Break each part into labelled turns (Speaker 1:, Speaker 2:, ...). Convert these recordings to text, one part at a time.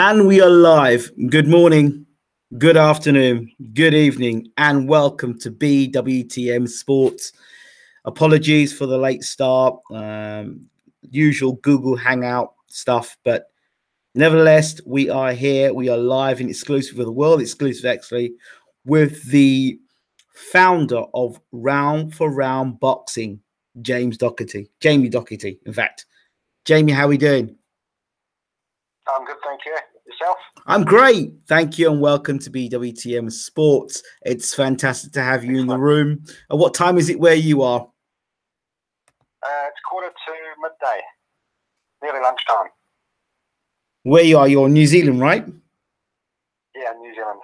Speaker 1: And we are live. Good morning, good afternoon, good evening, and welcome to BWTM Sports. Apologies for the late start, usual Google Hangout stuff, but nevertheless, we are here. We are live and exclusive with the world, exclusive actually, with the founder of Round for Round Boxing, Jamie Docherty, in fact. Jamie, how are we doing?
Speaker 2: I'm good, thank you. Yourself?
Speaker 1: I'm great. Thank you and welcome to BWTM Sports. It's fantastic to have you in the room. What time is it where you are?
Speaker 2: It's 1:45 midday, nearly lunchtime.
Speaker 1: Where you are? You're in New Zealand, right?
Speaker 2: Yeah, New Zealand.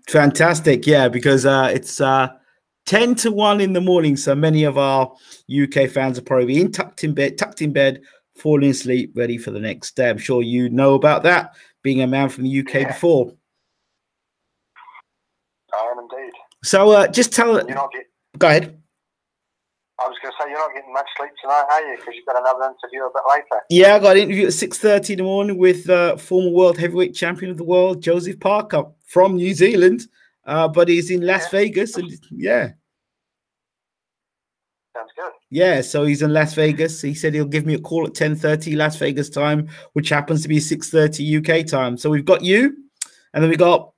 Speaker 1: Fantastic. Yeah, because it's 10 to 1 in the morning. So many of our UK fans are probably tucked in bed, falling asleep, ready for the next day. I'm sure you know about that, being a man from the UK before.
Speaker 2: I am indeed.
Speaker 1: So just tell it. Go ahead.
Speaker 2: I was going to say, you're not getting much sleep tonight, are you? Because you've got another interview a bit later.
Speaker 1: Yeah, I got an interview at 6:30 in the morning with former world heavyweight champion of the world, Joseph Parker, from New Zealand, but he's in Las Vegas. And
Speaker 2: Sounds good.
Speaker 1: Yeah, so he's in Las Vegas. He said he'll give me a call at 10:30 Las Vegas time, which happens to be 6:30 UK time. So we've got you, and then we got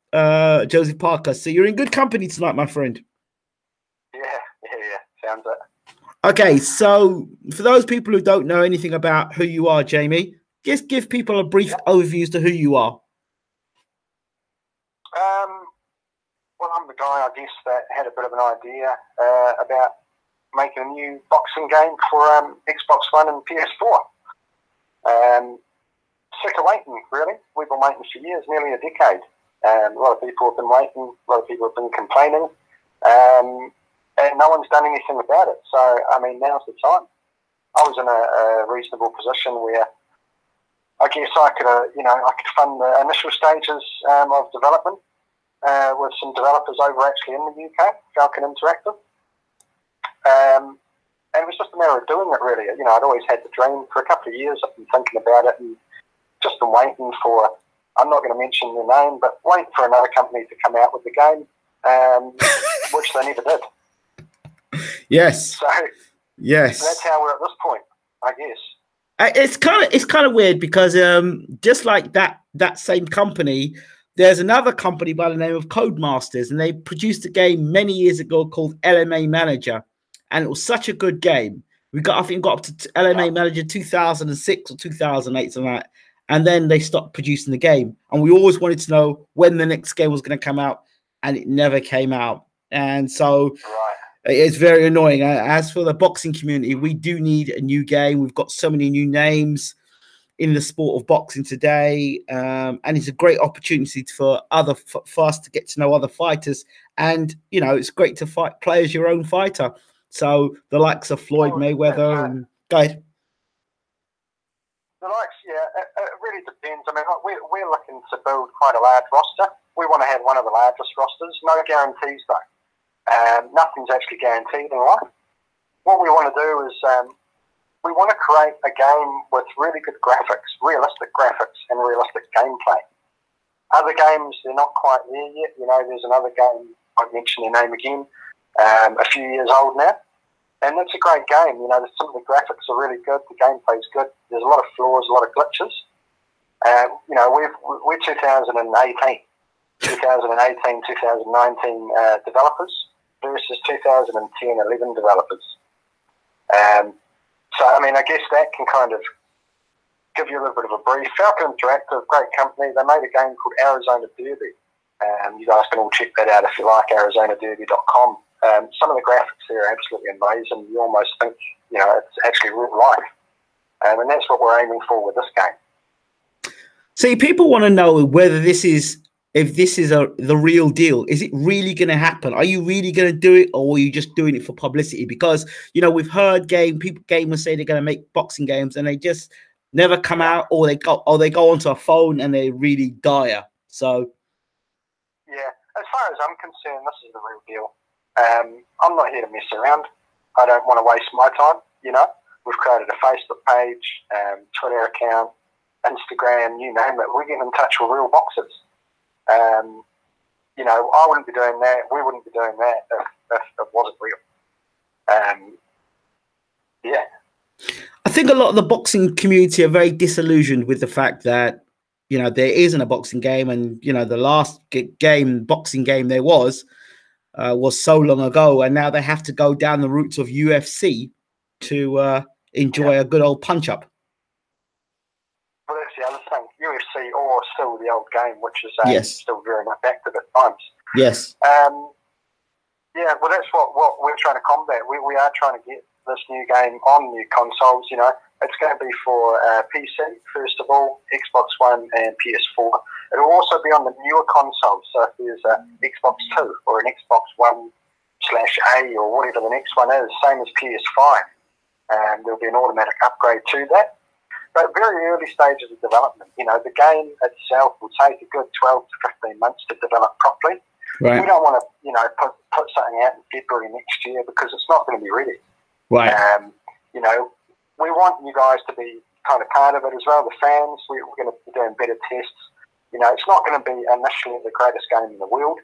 Speaker 1: Joseph Parker. So you're in good company tonight, my friend.
Speaker 2: Yeah. Sounds it.
Speaker 1: Okay, so for those people who don't know anything about who you are, Jamie, just give people a brief overview as to who you are.
Speaker 2: Well, I'm the guy, I guess, that had a bit of an idea about making a new boxing game for Xbox One and PS4. Sick of waiting, really. We've been waiting for years, nearly a decade. A lot of people have been waiting, a lot of people have been complaining, and no one's done anything about it. So, I mean, now's the time. I was in a reasonable position where I guess I could, I could fund the initial stages of development with some developers over actually in the UK, Falcon Interactive. And it was just a matter of doing it, really. I'd always had the dream for a couple of years. I've been thinking about it and just been waiting for, I'm not going to mention the name, but waiting for another company to come out with the game, which they never did.
Speaker 1: Yes.
Speaker 2: So
Speaker 1: yes,
Speaker 2: that's how we're at this point, I guess.
Speaker 1: It's kind of weird because just like that same company, there's another company by the name of Codemasters, and they produced a game many years ago called LMA Manager, and it was such a good game. I think got up to LMA Manager 2006 or 2008, something like that, and then they stopped producing the game. And we always wanted to know when the next game was going to come out, and it never came out. And so it's very annoying. As for the boxing community, we do need a new game. We've got so many new names in the sport of boxing today, and it's a great opportunity for us to get to know other fighters. And it's great to play as your own fighter. So the likes of Floyd Mayweather and go ahead.
Speaker 2: The likes, it really depends. I mean, we're looking to build quite a large roster. We want to have one of the largest rosters. No guarantees though. Nothing's actually guaranteed in life. What we want to do is we want to create a game with really good graphics, realistic graphics, and realistic gameplay. Other games, they're not quite there yet. There's another game, I'll mention their name again, a few years old now. And it's a great game. Some of the graphics are really good. The gameplay's good. There's a lot of flaws, a lot of glitches. We're 2018, 2019 developers versus 2010-11 developers. So, I mean, I guess that can kind of give you a little bit of a brief. Falcon Interactive, great company. They made a game called Arizona Derby. You guys can all check that out if you like, arizonaderby.com. Some of the graphics there are absolutely amazing. You almost think, it's actually real life. And that's what we're aiming for with this game.
Speaker 1: See, people want to know whether this is the real deal. Is it really going to happen? Are you really going to do it, or are you just doing it for publicity? Because we've heard gamers say they're going to make boxing games and they just never come out, or they go onto a phone and they're really dire. So
Speaker 2: yeah, as far as I'm concerned, this is the real deal. I'm not here to mess around. I don't want to waste my time. We've created a Facebook page, Twitter account, Instagram, you name it. We're getting in touch with real boxers. You know, I wouldn't be doing that. We wouldn't be doing that if it wasn't real. Yeah.
Speaker 1: I think a lot of the boxing community are very disillusioned with the fact that, you know, there isn't a boxing game, and, you know, the last boxing game there was so long ago, and now they have to go down the routes of UFC to enjoy a good old punch-up.
Speaker 2: Well, that's the other thing. UFC or still the old game, which is still very much active at times.
Speaker 1: Yes.
Speaker 2: Yeah, well, that's what we're trying to combat. We are trying to get this new game on new consoles. You know, it's going to be for PC, first of all, Xbox One and PS4. It'll also be on the newer consoles. So if there's an Xbox 2 or an Xbox One/A or whatever the next one is, same as PS5, there'll be an automatic upgrade to that. But very early stages of development. You know, the game itself will take a good 12 to 15 months to develop properly.
Speaker 1: Right.
Speaker 2: We don't want to, you know, put something out in February next year because it's not going to be ready.
Speaker 1: Right.
Speaker 2: You know, we want you guys to be kind of part of it as well. The fans, we're going to be doing better tests. You know, it's not going to be initially the greatest game in the world.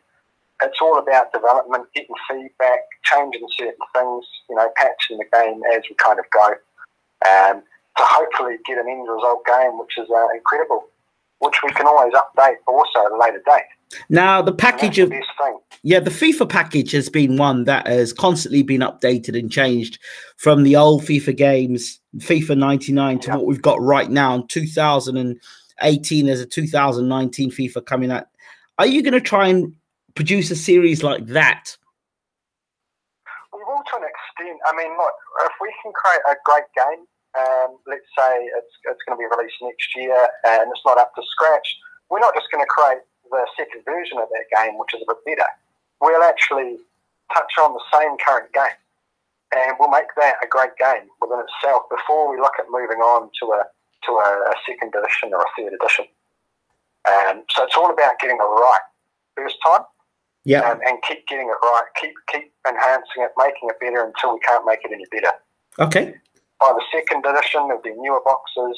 Speaker 2: It's all about development, getting feedback, changing certain things, you know, patching the game as we kind of go. To hopefully get an end result game which is incredible, which we can always update also at a later date.
Speaker 1: Now, the package of
Speaker 2: the thing.
Speaker 1: Yeah, the FIFA package has been one that has constantly been updated and changed from the old FIFA games, FIFA 99, to what we've got right now in 2018. There's a 2019 FIFA coming out. Are you going to try and produce a series like that?
Speaker 2: We will to an extent. I mean, look, if we can create a great game, let's say it's going to be released next year and it's not up to scratch, we're not just going to create the second version of that game, which is a bit better. We'll actually touch on the same current game and we'll make that a great game within itself before we look at moving on to a second edition or a third edition. So it's all about getting it right first time.
Speaker 1: Yeah.
Speaker 2: And keep getting it right, keep enhancing it, making it better until we can't make it any better.
Speaker 1: Okay.
Speaker 2: By the second edition, there'll be newer boxes,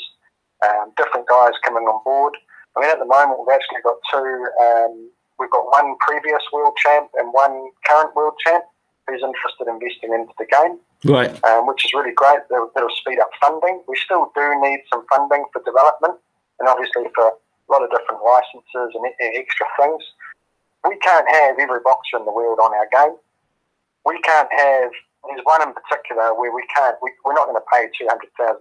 Speaker 2: different guys coming on board. I mean, at the moment, we've actually got two. We've got one previous world champ and one current world champ who's interested in investing into the game. Right. Which is really great. That'll speed up funding. We still do need some funding for development and obviously for a lot of different licenses and extra things. We can't have every boxer in the world on our game. We can't have. There's one in particular where we're not going to pay $200,000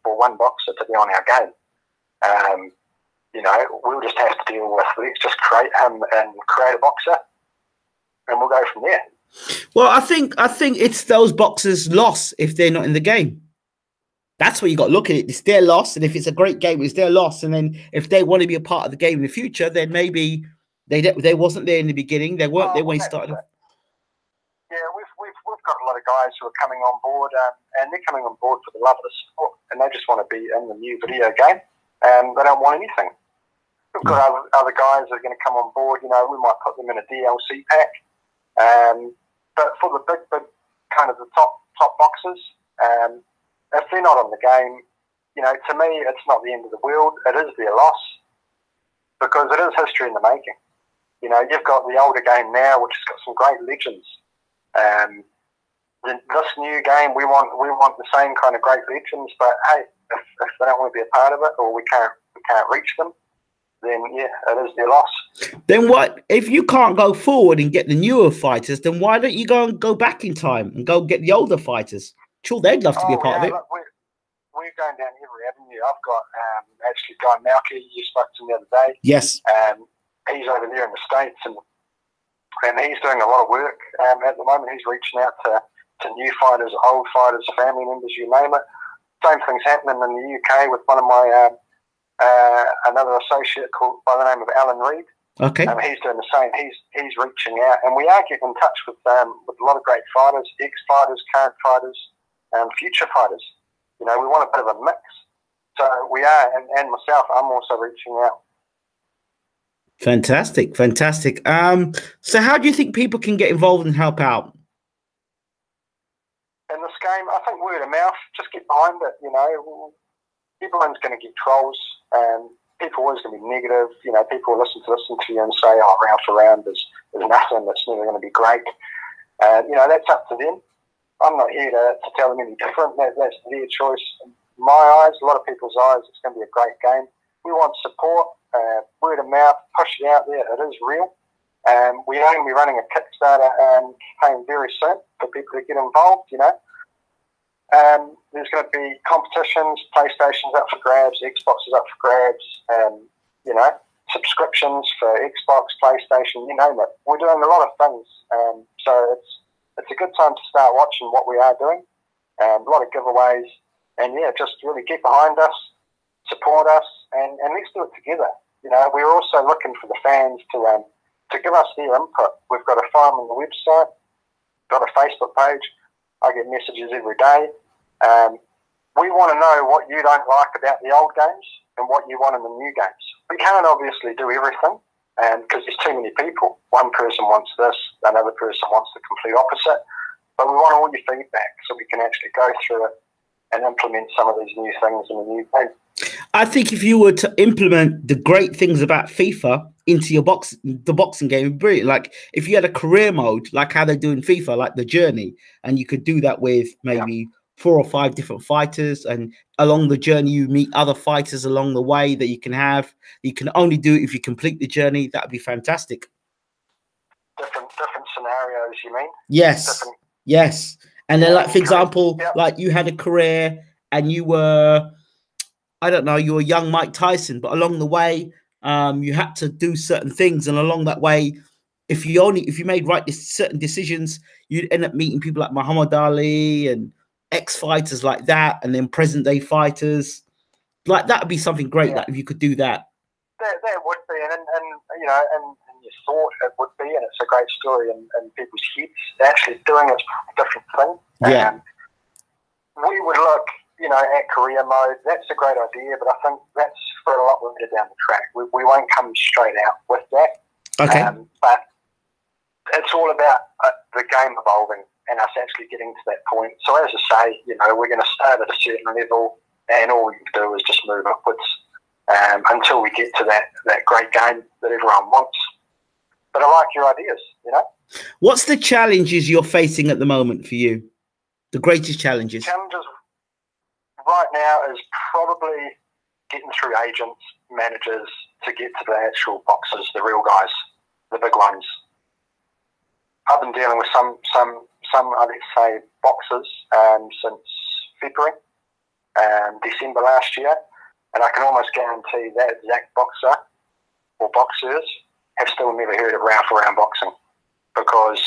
Speaker 2: for one boxer to be on our game. You know, we'll just have to deal with, let's just create him and create a boxer and we'll go from there.
Speaker 1: Well, I think it's those boxers' loss if they're not in the game. That's what you got to look at it. It's their loss, and if it's a great game, it's their loss. And then if they want to be a part of the game in the future, then maybe they wasn't there in the beginning. They weren't there when he started.
Speaker 2: Yeah, we've got a lot of guys who are coming on board, and they're coming on board for the love of the sport, and they just want to be in the new video game, and they don't want anything. We've got other guys that are going to come on board. You know, we might put them in a DLC pack, but for the big kind of the top boxers, if they're not on the game, you know, to me, it's not the end of the world. It is their loss because it is history in the making. You know, you've got the older game now, which has got some great legends. This new game, we want the same kind of great legends, but hey, if they don't want to be a part of it or we can't reach them, then yeah, it is their loss.
Speaker 1: Then what if you can't go forward and get the newer fighters? Then why don't you go back in time and go get the older fighters? Sure, they'd love to be a part of it.
Speaker 2: Look, we're going down every avenue. I've got actually Guy Malky, you spoke to him the other day.
Speaker 1: Yes.
Speaker 2: He's over there in the States and he's doing a lot of work at the moment. He's reaching out to new fighters, old fighters, family members, you name it. Same thing's happening in the UK with one of my another associate called by the name of Alan Reid.
Speaker 1: Okay.
Speaker 2: He's doing the same. He's reaching out, and we are getting in touch with a lot of great fighters, ex-fighters, current fighters, future fighters. You know, we want a bit of a mix. So we are, and myself, I'm also reaching out.
Speaker 1: Fantastic. So how do you think people can get involved and help out?
Speaker 2: In this game, I think word of mouth, just get behind it, you know. everyone's going to get trolls. People are always going to be negative. You know, people will listen to you and say, "Oh, round for round, there's nothing. That's never going to be great." You know, that's up to them. I'm not here to tell them any different. That's their choice. In my eyes, a lot of people's eyes, it's going to be a great game. We want support, word of mouth, push it out there. It is real. We are going to be running a Kickstarter campaign very soon for people to get involved, you know. There's going to be competitions, PlayStation's up for grabs, Xbox is up for grabs, you know, subscriptions for Xbox, PlayStation, you name it. We're doing a lot of things. So it's a good time to start watching what we are doing. A lot of giveaways. And, yeah, just really get behind us, support us, and let's do it together. You know, we're also looking for the fans to give us their input. We've got a forum on the website, got a Facebook page. I get messages every day. We want to know what you don't like about the old games and what you want in the new games. We can't obviously do everything because there's too many people. One person wants this, another person wants the complete opposite. But we want all your feedback so we can actually go through it and implement some of these new things in the new game.
Speaker 1: I think if you were to implement the great things about FIFA into your the boxing game, it'd be brilliant. Like if you had a career mode, like how they do in FIFA, like the journey, and you could do that with maybe 4 or 5 different fighters, and along the journey you meet other fighters along the way that you can have. You can only do it if you complete the journey. That'd be fantastic.
Speaker 2: Different scenarios, you mean?
Speaker 1: Yes. Yes. And then, like, for example, like you had a career and you were, I don't know, you were young Mike Tyson, but along the way, you had to do certain things. And along that way, if you made certain decisions, you'd end up meeting people like Muhammad Ali and ex-fighters like that, and then present-day fighters. Like, that would be something great, like, if you could do that.
Speaker 2: That would be, and you know, and you thought it would be, and it's a great story in people's heads. Actually doing it's a different thing.
Speaker 1: Yeah.
Speaker 2: We would look, you know, at career mode. That's a great idea, but I think that's for a lot later down the track. We won't come straight out with that.
Speaker 1: Okay.
Speaker 2: But it's all about the game evolving and us actually getting to that point. So as I say, you know, we're going to start at a certain level, and all we can do is just move upwards until we get to that great game that everyone wants. But I like your ideas, you know.
Speaker 1: What's the challenges you're facing at the moment for you? The greatest challenges?
Speaker 2: Challenges right now is probably getting through agents, managers to get to the actual boxers, the real guys, the big ones. I've been dealing with some let's say, boxers since February, December last year, and I can almost guarantee that exact boxer or boxers have still never heard of round for round boxing because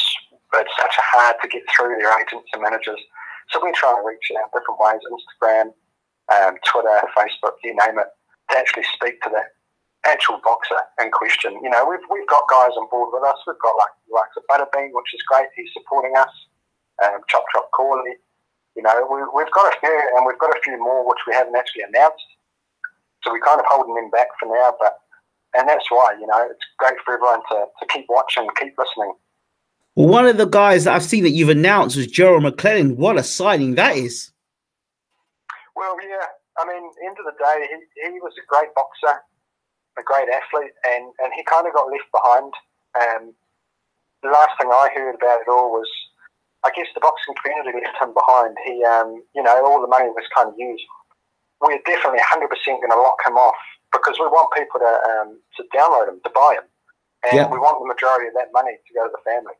Speaker 2: it's such hard to get through their agents and managers. So we try and reach out different ways, Instagram, Twitter, Facebook, you name it, to actually speak to that actual boxer in question. You know, we've got guys on board with us. We've got like the Butterbean, which is great. He's supporting us. Chop Chop Corley. You know, we've got a few, and we've got a few more which we haven't actually announced. So we're kind of holding them back for now, and that's why, you know, it's great for everyone to keep watching, keep listening.
Speaker 1: Well, one of the guys that I've seen that you've announced was Gerald McClellan. What a signing that is. Well,
Speaker 2: yeah. I mean, end of the day, he was a great boxer, a great athlete, and he kind of got left behind. The last thing I heard about it all was, I guess the boxing community left him behind. He, you know, all the money was kind of used. We're definitely 100% going to lock him off because we want people to download him, to buy him. And we want the majority of that money to go to the family.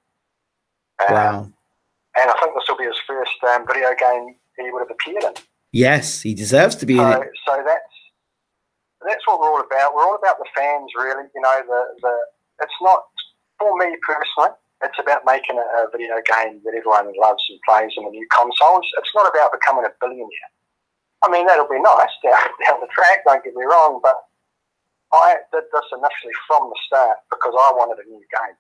Speaker 1: Wow.
Speaker 2: And I think this will be his first video game he would have appeared in.
Speaker 1: Yes, he deserves to be in it.
Speaker 2: So that's what we're all about. We're all about the fans, really. You know, it's not, for me personally, it's about making a video game that everyone loves and plays in the new consoles. It's not about becoming a billionaire. I mean, that'll be nice down the track, don't get me wrong, but I did this initially from the start because I wanted a new game.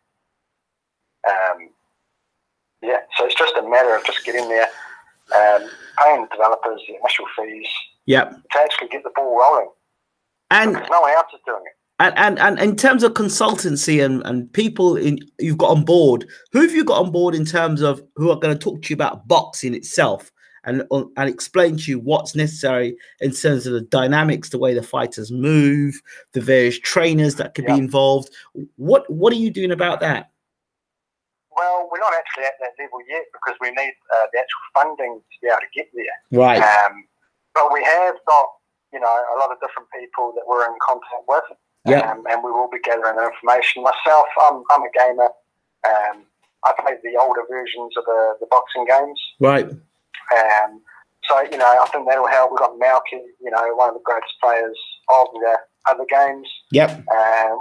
Speaker 2: Yeah, so it's just a matter of just getting there, paying the developers the initial fees to actually get the ball rolling. And because no one else is doing it.
Speaker 1: And in terms of consultancy and people you've got on board, who have you got on board in terms of who are going to talk to you about boxing itself and explain to you what's necessary in terms of the dynamics, the way the fighters move, the various trainers that could be involved. What are you doing about that?
Speaker 2: Well, we're not actually at that level yet because we need the actual funding to be able to get there.
Speaker 1: Right.
Speaker 2: But we have got, you know, a lot of different people that we're in contact with.
Speaker 1: Yeah.
Speaker 2: And we will be gathering information. Myself, I'm a gamer. I played the older versions of the boxing games.
Speaker 1: Right.
Speaker 2: So, you know, I think that'll help. We've got Malky, you know, one of the greatest players of the other games.
Speaker 1: Yep.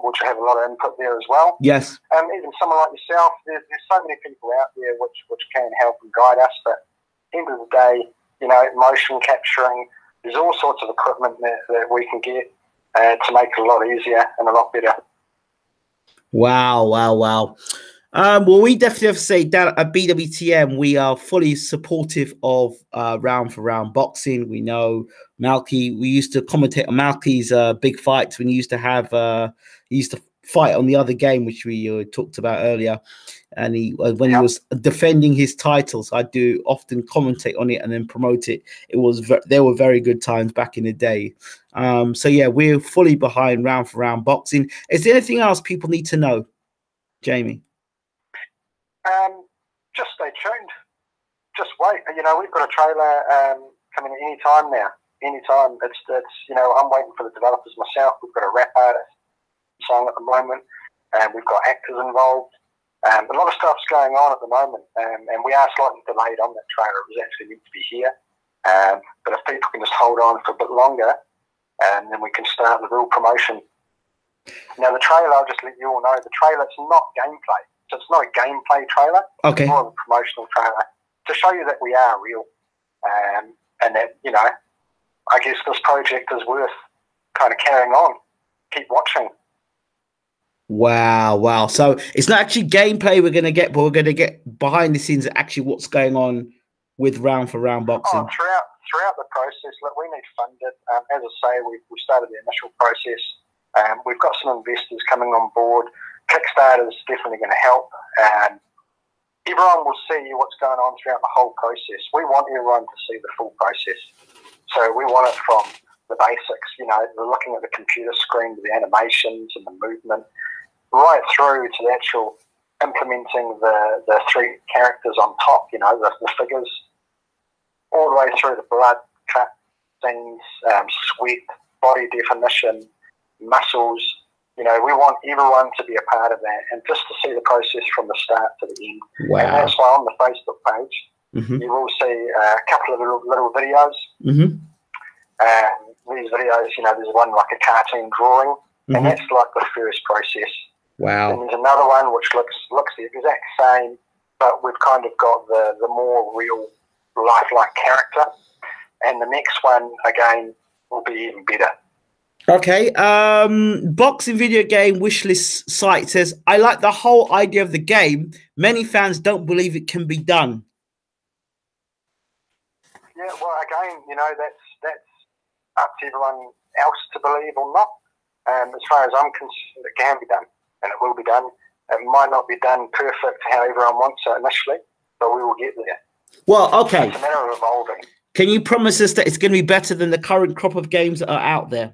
Speaker 2: Which will have a lot of input there as well.
Speaker 1: Yes.
Speaker 2: Even someone like yourself, there's so many people out there which can help and guide us. But at the end of the day, you know, motion capturing, there's all sorts of equipment that we can get to make it a lot easier and a lot better. Wow.
Speaker 1: Well, we definitely have to say that at BWTM, we are fully supportive of round for round boxing. We know Malky, we used to commentate on Malky's big fights when he used to have, he used to fight on the other game, which we talked about earlier. And when he was defending his titles, I do often commentate on it and then promote it. There were very good times back in the day. So yeah, we're fully behind round for round boxing. Is there anything else people need to know, Jamie?
Speaker 2: Just stay tuned. Just wait. You know, we've got a trailer coming any time now. Anytime. It's you know, I'm waiting for the developers myself. We've got a rap artist song at the moment, and we've got actors involved. A lot of stuff's going on at the moment, and we are slightly delayed on that trailer. It was actually meant to be here, but if people can just hold on for a bit longer, then we can start the real promotion. Now, the trailer, I'll just let you all know, the trailer's not gameplay. So it's not a gameplay trailer.
Speaker 1: Okay.
Speaker 2: It's more of a promotional trailer to show you that we are real, and that, you know, I guess this project is worth kind of carrying on. Keep watching.
Speaker 1: Wow. So it's not actually gameplay we're going to get, but we're going to get behind the scenes actually what's going on with round for round boxing.
Speaker 2: Oh, throughout the process, look, we need funded. As I say, we started the initial process. We've got some investors coming on board. Kickstarter is definitely going to help. Everyone will see what's going on throughout the whole process. We want everyone to see the full process. So we want it from the basics, you know, looking at the computer screen, the animations and the movement, right through to the actual implementing the three characters on top, you know, the figures, all the way through the blood, cut scenes, sweat, body definition, muscles. You know, we want everyone to be a part of that and just to see the process from the start to the end.
Speaker 1: Wow.
Speaker 2: And that's why on the Facebook page, you will see a couple of little videos. These videos, you know, there's one like a cartoon drawing, and that's like the first process.
Speaker 1: Wow.
Speaker 2: And there's another one which looks the exact same, but we've kind of got the more real, lifelike character. And the next one, again, will be even better.
Speaker 1: Okay. Boxing video game wishlist site says, I like the whole idea of the game. Many fans don't believe it can be done.
Speaker 2: Yeah, well, again, you know, that's up to everyone else to believe or not. As far as I'm concerned, it can be done, and it will be done. It might not be done perfect how everyone wants it initially, but we will get there.
Speaker 1: Well, okay.
Speaker 2: It's a matter of evolving. Can
Speaker 1: you promise us that it's going to be better than the current crop of games that are out there?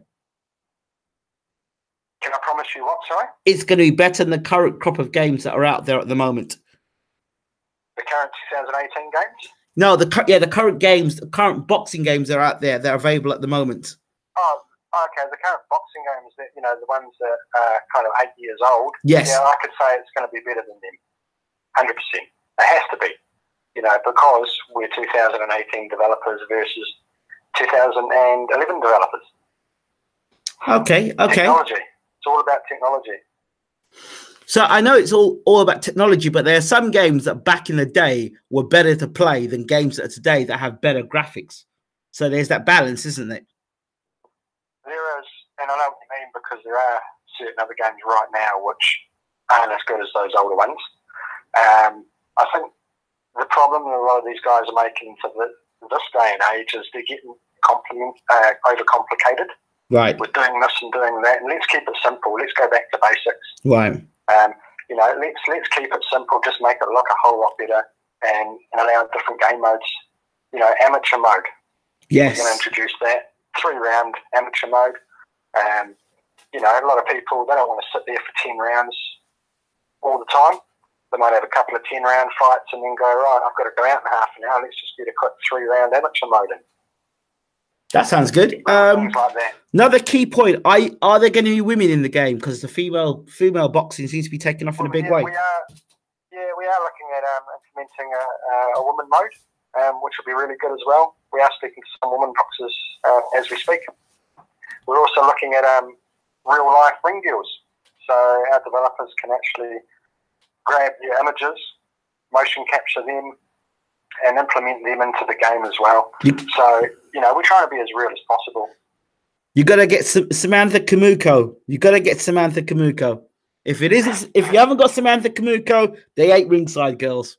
Speaker 2: Can I promise you what, sorry?
Speaker 1: It's going to be better than the current crop of games that are out there at the moment.
Speaker 2: The current 2018 games?
Speaker 1: No, the current games, the current boxing games that are out there, they're available at the moment.
Speaker 2: Oh, okay. The current boxing games, that, you know, the ones that are kind of 8 years old.
Speaker 1: Yes.
Speaker 2: Yeah, I could say it's going to be better than them. 100%. It has to be, you know, because we're 2018 developers versus 2011 developers.
Speaker 1: Okay.
Speaker 2: Technology. It's all about technology.
Speaker 1: So I know it's all about technology, but there are some games that back in the day were better to play than games that are today that have better graphics. So there's that balance, isn't it?
Speaker 2: There is, and I know what you mean, because there are certain other games right now which aren't as good as those older ones. I think the problem that a lot of these guys are making for this day and age is they're getting overcomplicated.
Speaker 1: Right.
Speaker 2: We're doing this and doing that, and let's keep it simple. Let's go back to basics.
Speaker 1: Right.
Speaker 2: You know, let's keep it simple. Just make it look a whole lot better, and allow different game modes. amateur mode.
Speaker 1: Yes.
Speaker 2: We're going to introduce that 3-round amateur mode. A lot of people, they don't want to sit there for 10 rounds all the time. They might have a couple of 10-round fights and then go, right, I've got to go out in half an hour. Let's just get a quick 3-round amateur mode in.
Speaker 1: That sounds good.
Speaker 2: Things like that.
Speaker 1: Another key point: are there going to be women in the game? Because the female boxing seems to be taking off in a big way.
Speaker 2: We are looking at implementing a woman mode, which will be really good as well. We are speaking to some women boxers as we speak. We're also looking at real life ring deals, so our developers can actually grab your images, motion capture them, and implement them into the game as well. So, we're trying to be as real as possible.
Speaker 1: You got to get Samantha Kamuko. You got to get Samantha Kamuko. If you haven't got Samantha Kamuko, they ain't ringside girls.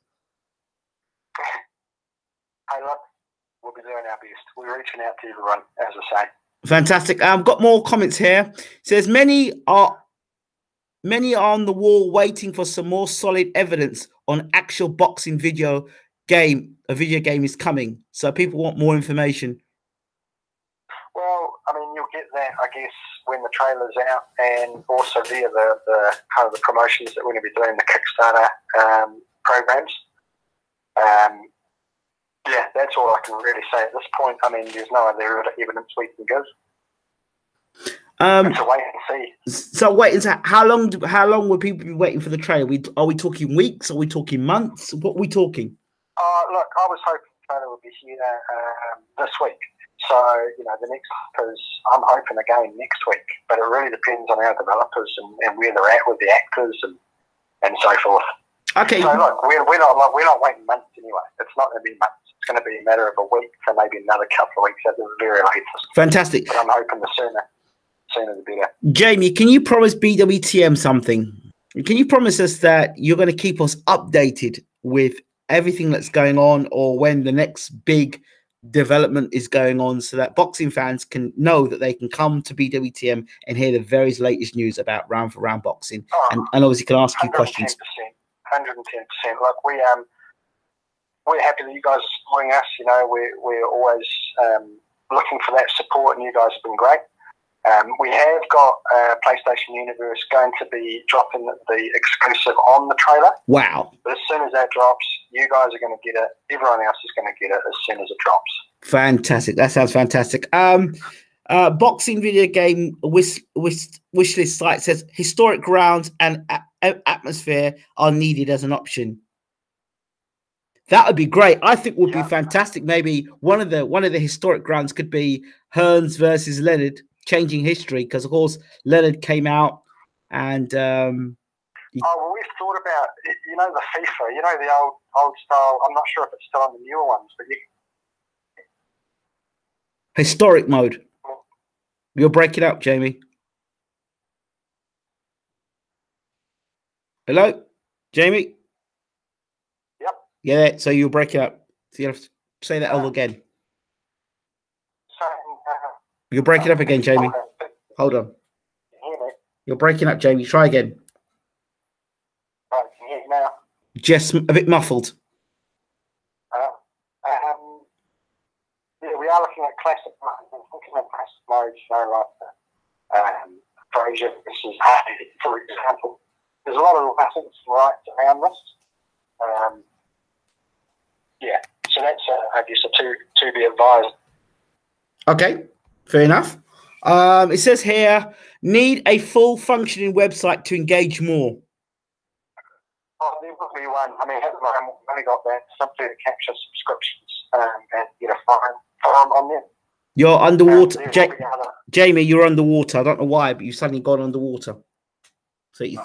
Speaker 2: Hey, look, we'll be doing our best. We're reaching out to everyone, as I say.
Speaker 1: Fantastic. I've got more comments here. It says many are on the wall waiting for some more solid evidence on actual boxing video game. A video game is coming, so people want more information.
Speaker 2: Well, you'll get that, I guess, when the trailer's out, and also via the kind of the promotions that we're going to be doing, the Kickstarter programs. Yeah, that's all I can really say at this point. There's no other evidence we can give. It's a wait and see.
Speaker 1: So wait, how long will people be waiting for the trailer? Are we talking weeks? Are we talking months? What are we talking?
Speaker 2: Look, I was hoping the trailer would be here this week. So, the next is, I'm hoping again next week. But it really depends on our developers and where they're at with the actors and so forth.
Speaker 1: Okay.
Speaker 2: So look, we're not waiting months anyway. It's not going to be months. It's going to be a matter of a week to maybe another couple of weeks at the very latest. Fantastic. But I'm hoping the sooner the better.
Speaker 1: Jamie, can you promise BWTM something? Can you promise us that you're going to keep us updated with everything that's going on, or when the next big development is going on, so that boxing fans can know that they can come to BWTM and hear the very latest news about round for round boxing, and obviously can ask you questions.
Speaker 2: 110%. Look, we're happy that you guys are supporting us. We're always looking for that support, and you guys have been great. We have got PlayStation Universe going to be dropping the exclusive on the trailer.
Speaker 1: Wow.
Speaker 2: But as soon as that drops, you guys are going to get it. Everyone else is going to get it as soon as it drops.
Speaker 1: Fantastic. That sounds fantastic. Boxing video game wishlist site says historic grounds and atmosphere are needed as an option. That would be great. I think would be fantastic. Maybe one of the historic grounds could be Hearns versus Leonard, changing history, because of course Leonard came out and
Speaker 2: we've thought about the FIFA, the old style. I'm not sure if it's still on the newer ones, but
Speaker 1: historic mode. You're breaking up, Jamie. Hello, Jamie.
Speaker 2: Yep.
Speaker 1: Yeah, so you're breaking up. So you have to say that all again. You're breaking up again, Jamie. Hold on. You're breaking up, Jamie. Try again.
Speaker 2: Right, can you hear me now?
Speaker 1: Just a bit muffled.
Speaker 2: Yeah, we are looking at classic mode. Fraser versus Hardy, for example. There's a lot of lessons right around this. So that's, I guess, to be advised.
Speaker 1: Okay. Fair enough. It says here, need a full functioning website to engage more.
Speaker 2: There will be one. At the moment, we've only got that simply to capture subscriptions and get a forum on there.
Speaker 1: You're underwater. Jamie, you're underwater. I don't know why, but you've suddenly gone underwater. So you're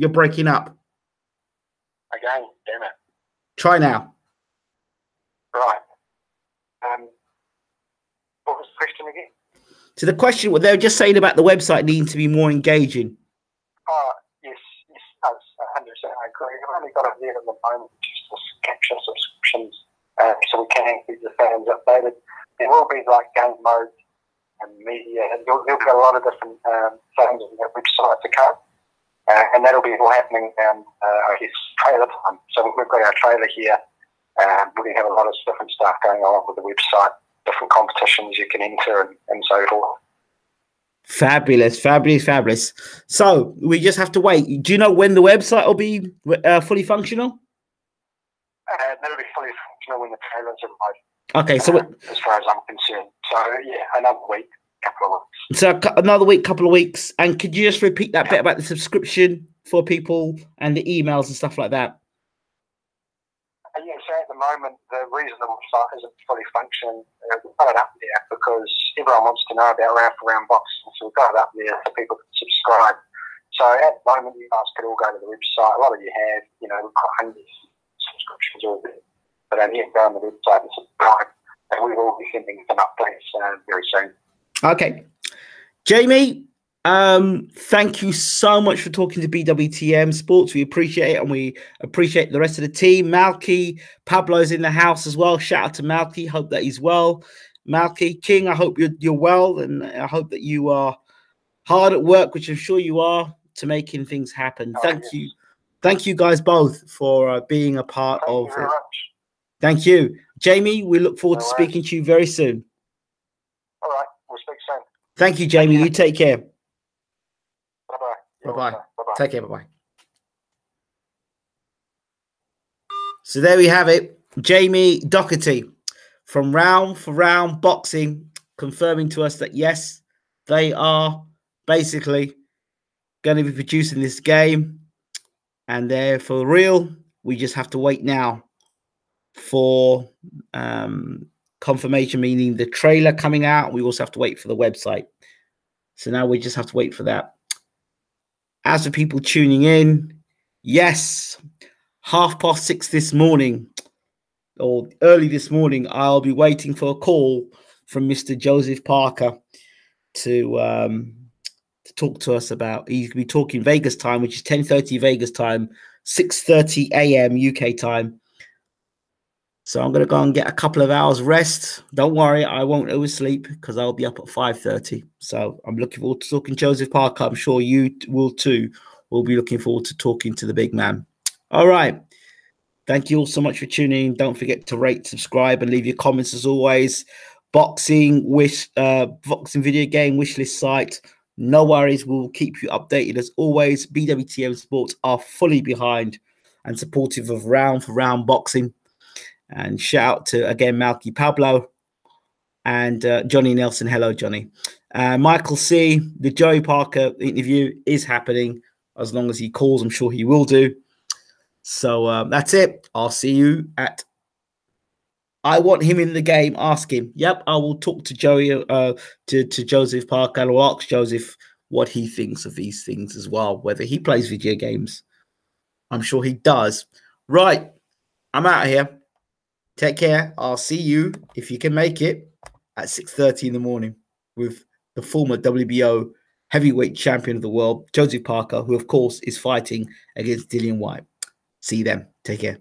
Speaker 1: breaking up.
Speaker 2: Again, damn it.
Speaker 1: Try now.
Speaker 2: Right. What was the question again?
Speaker 1: So the question, what they were just saying about the website needing to be more engaging.
Speaker 2: Yes, 100%. I agree. I've only got it there at the moment just to capture subscriptions, so we can keep the fans updated. There will be like game mode and media, and there'll be a lot of different things on that website to come, and that'll be all happening around, I guess, trailer time. So we've got our trailer here We have a lot of different stuff going on with the website, different competitions you can enter and so forth.
Speaker 1: Fabulous, fabulous, fabulous. So we just have to wait. Do you know when the website will be fully functional?
Speaker 2: That'll be fully functional when the trailers arrive.
Speaker 1: Okay, so
Speaker 2: as far as I'm concerned. So yeah, another week, couple of weeks.
Speaker 1: So another week, couple of weeks. And could you just repeat that bit about the subscription for people and the emails and stuff like that?
Speaker 2: Yeah, so at the moment, the reason the website isn't fully functioning, we've got it up there because everyone wants to know about Round for Round boxing, so we've got it up there so people can subscribe. So at the moment, you guys could all go to the website. A lot of you have, we've got hundreds of subscriptions already, but only go on the website and subscribe, and we will be sending some updates very soon. Okay.
Speaker 1: Jamie, thank you so much for talking to BWTM Sports. We appreciate it, and we appreciate the rest of the team. Malky, Pablo's in the house as well. Shout out to Malky. Hope that he's well. Malky, King, I hope you're well, and I hope that you are hard at work, which I'm sure you are, to making things happen. Thank you guys both for being a part of it. Thank you. Jamie, we look forward to speaking to you very soon.
Speaker 2: All right, we'll speak soon.
Speaker 1: Thank you, Jamie. You take care.
Speaker 2: Bye-bye.
Speaker 1: Bye-bye. Take care. Bye-bye. So there we have it. Jamie Docherty from Round for Round Boxing confirming to us that, yes, they are basically going to be producing this game. And they're for real. We just have to wait now for confirmation, meaning the trailer coming out. We also have to wait for the website. So now we just have to wait for that. As for people tuning in, yes, 6:30 this morning, or early this morning, I'll be waiting for a call from Mr. Joseph Parker to talk to us about. He's going to be talking Vegas time, which is 10:30 Vegas time, 6:30 a.m. UK time. So I'm going to go and get a couple of hours rest. Don't worry, I won't oversleep because I'll be up at 5:30. So I'm looking forward to talking to Joseph Parker. I'm sure you will too. We'll be looking forward to talking to the big man. All right. Thank you all so much for tuning in. Don't forget to rate, subscribe, and leave your comments as always. Boxing video game wishlist site. No worries. We'll keep you updated as always. BWTM Sports are fully behind and supportive of Round for Round Boxing. And shout out to, again, Malky Pablo and Johnny Nelson. Hello, Johnny. Michael C., the Joey Parker interview is happening. As long as he calls, I'm sure he will do. So that's it. I'll see you at... I want him in the game. Ask him. Yep, I will talk to Joey, to Joseph Parker. I will ask Joseph what he thinks of these things as well, whether he plays video games. I'm sure he does. Right. I'm out of here. Take care. I'll see you, if you can make it, at 6:30 in the morning with the former WBO heavyweight champion of the world, Joseph Parker, who, of course, is fighting against Dillian Whyte. See you then. Take care.